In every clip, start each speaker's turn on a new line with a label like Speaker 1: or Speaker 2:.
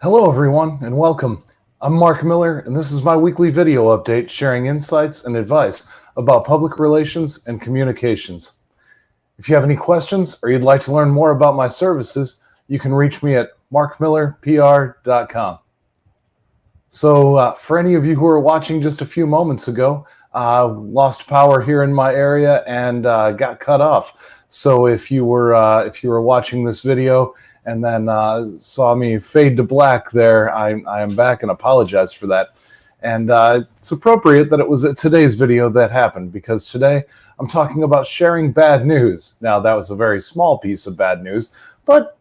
Speaker 1: Hello, everyone, and welcome. I'm Mark Miller, and this is my weekly video update sharing insights and advice about public relations and communications. If you have any questions or you'd like to learn more about my services, you can reach me at markmillerpr.com. So for any of you who are watching just a few moments ago, lost power here in my area and got cut off. So if you were watching this video and then saw me fade to black there, I am back and apologize for that. And it's appropriate that it was today's video that happened, because today I'm talking about sharing bad news. Now, that was a very small piece of bad news, but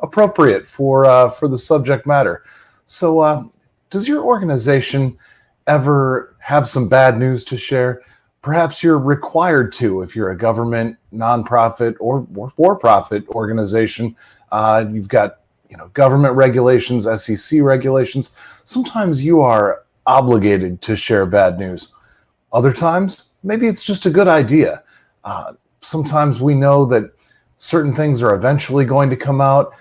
Speaker 1: appropriate for the subject matter. So does your organization ever have some bad news to share? Perhaps you're required to if you're a government, nonprofit, or for-profit organization. You've got government regulations, SEC regulations. Sometimes you are obligated to share bad news. Other times, maybe it's just a good idea. Sometimes we know that certain things are eventually going to come out,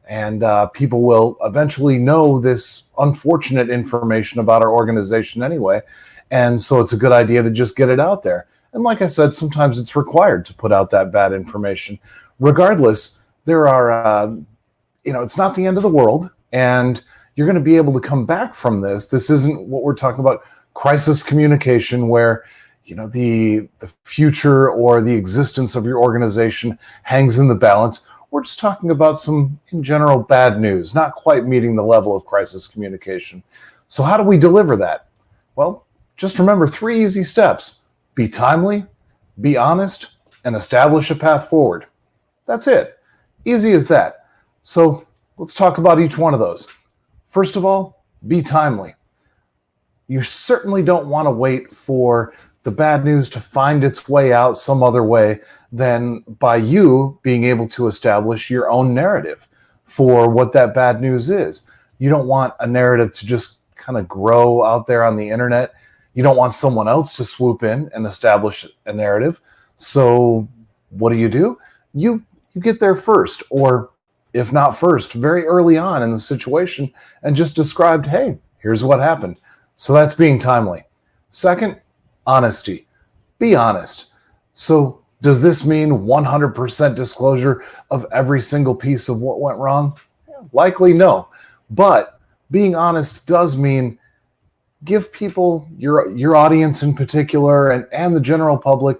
Speaker 1: and people will eventually know this unfortunate information about our organization anyway. And so it's a good idea to just get it out there. And like I said, sometimes it's required to put out that bad information. Regardless, there are, it's not the end of the world, and you're going to be able to come back from this. This isn't what we're talking about, crisis communication, where the future or the existence of your organization hangs in the balance. We're just talking about some, in general, bad news, not quite meeting the level of crisis communication. So how do we deliver that? Well, just remember 3 easy steps: be timely, be honest, and establish a path forward. That's it. Easy as that. So let's talk about each one of those. First of all, be timely. You certainly don't want to wait for the bad news to find its way out some other way than by you being able to establish your own narrative for what that bad news is. You don't want a narrative to just kind of grow out there on the internet. You don't want someone else to swoop in and establish a narrative. So what do? You get there first, or if not first, very early on in the situation, and just described, hey, here's what happened. So that's being timely. Second, honesty. Be honest. So does this mean 100% disclosure of every single piece of what went wrong? Likely no. But being honest does mean give people, your audience in particular, and the general public,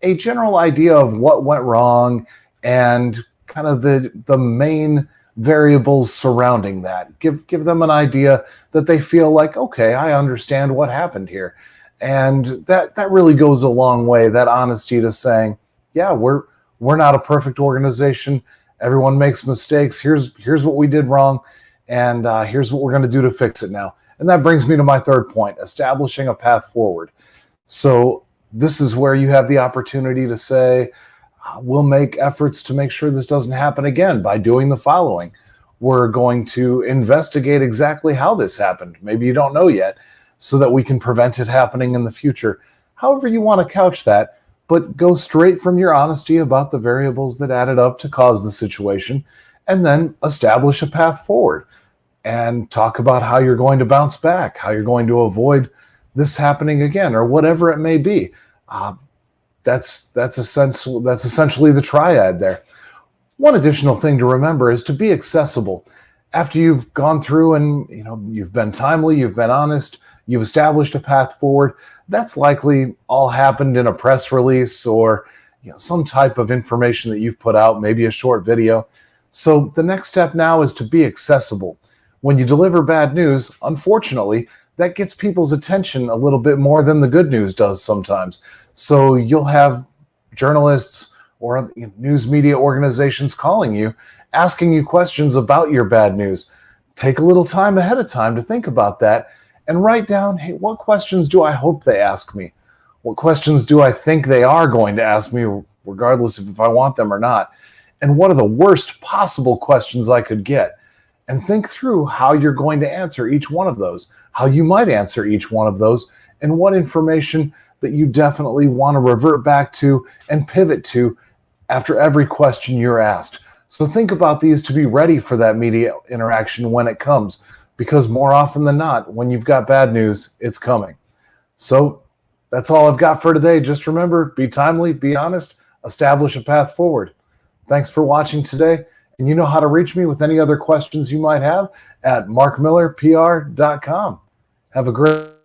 Speaker 1: a general idea of what went wrong and kind of the main variables surrounding that. Give them an idea that they feel like, okay, I understand what happened here. And that really goes a long way, that honesty to saying, yeah, we're not a perfect organization. Everyone makes mistakes. Here's what we did wrong, and here's what we're going to do to fix it now. And that brings me to my third point, establishing a path forward. So this is where you have the opportunity to say, we'll make efforts to make sure this doesn't happen again by doing the following. We're going to investigate exactly how this happened. Maybe you don't know yet, so that we can prevent it happening in the future. However you want to couch that, but go straight from your honesty about the variables that added up to cause the situation, and then establish a path forward and talk about how you're going to bounce back, how you're going to avoid this happening again, or whatever it may be. That's essentially the triad there. One additional thing to remember is to be accessible. After you've gone through and you've been timely, you've been honest, you've established a path forward, that's likely all happened in a press release or some type of information that you've put out, maybe a short video. So the next step now is to be accessible. When you deliver bad news, unfortunately, that gets people's attention a little bit more than the good news does sometimes. So you'll have journalists or news media organizations calling you, asking you questions about your bad news. Take a little time ahead of time to think about that and write down, hey, what questions do I hope they ask me? What questions do I think they are going to ask me, regardless of if I want them or not? And what are the worst possible questions I could get? And think through how you're going to answer each one of those, how you might answer each one of those, and what information that you definitely want to revert back to and pivot to after every question you're asked. So think about these to be ready for that media interaction when it comes, because more often than not, when you've got bad news, it's coming. So that's all I've got for today. Just remember, be timely, be honest, establish a path forward. Thanks for watching today. And you know how to reach me with any other questions you might have at markmillerpr.com. Have a great